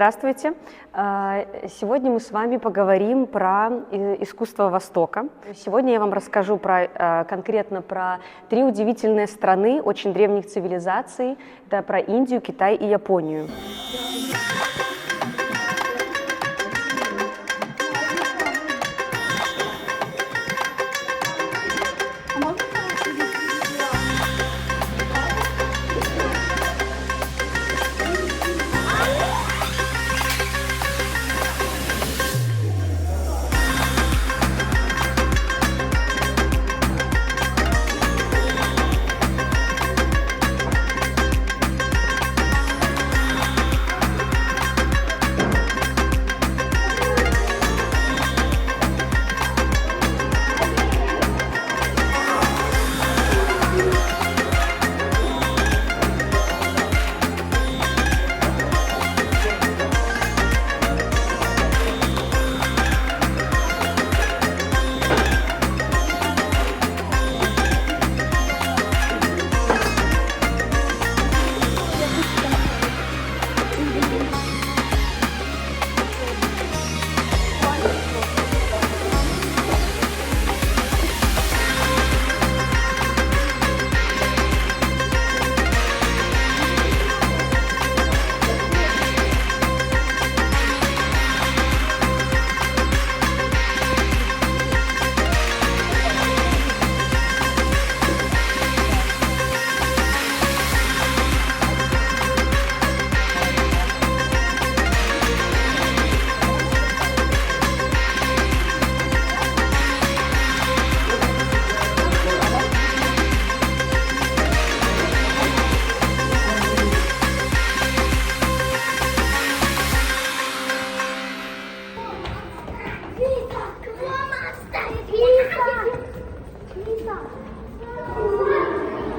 Здравствуйте! Сегодня мы с вами поговорим про искусство Востока. Сегодня я вам расскажу конкретно про 3 удивительные страны очень древних цивилизаций. Это про Индию, Китай и Японию.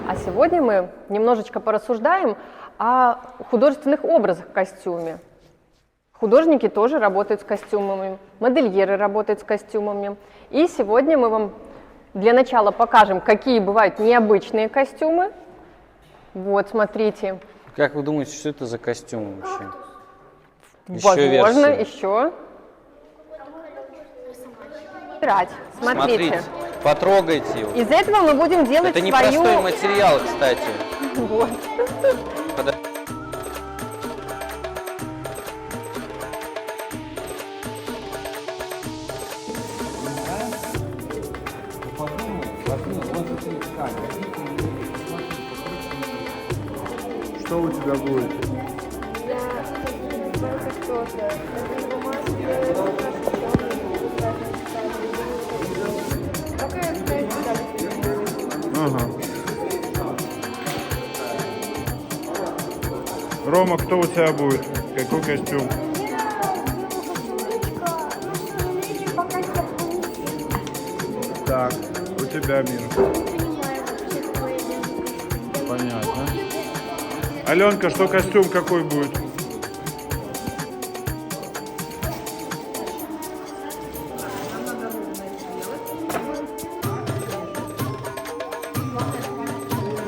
А сегодня мы немножечко порассуждаем о художественных образах в костюме. Художники тоже работают с костюмами, модельеры работают с костюмами. И сегодня мы вам для начала покажем, какие бывают необычные костюмы. Вот, смотрите. Как вы думаете, что это за костюм вообще? Возможно, еще. Смотрите. Потрогайте его. Из этого мы будем делать это непростой материал, кстати. Вот. Что у тебя будет? Ага. Рома, кто у тебя будет? Какой костюм? Так, у тебя минус. Понятно. Аленка, что костюм какой будет?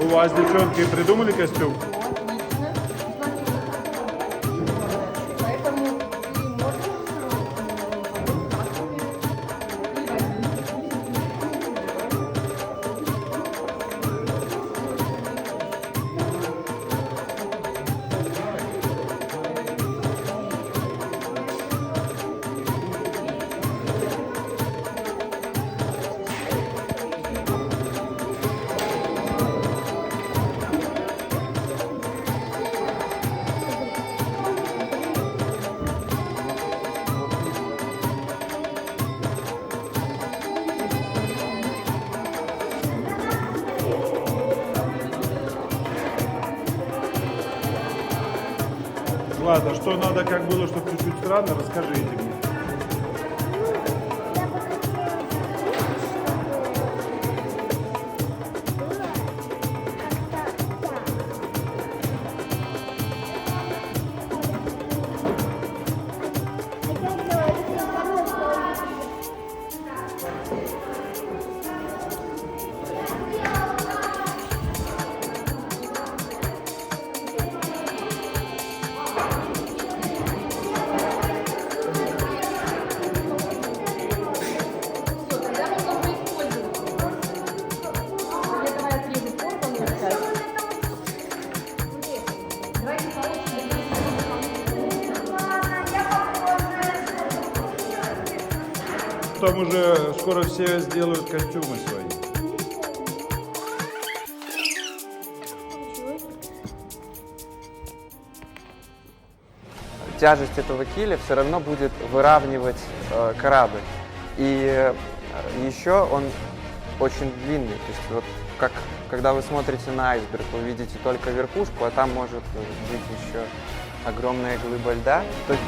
У вас, девчонки, придумали костюм? Ладно, что надо, как было, чтобы чуть-чуть странно, расскажите мне. потом уже скоро все сделают костюмы свои. Тяжесть этого киля все равно будет выравнивать корабль. И еще он очень длинный. То есть вот как когда вы смотрите на айсберг, вы видите только верхушку, а там может быть еще огромная глыба льда. То есть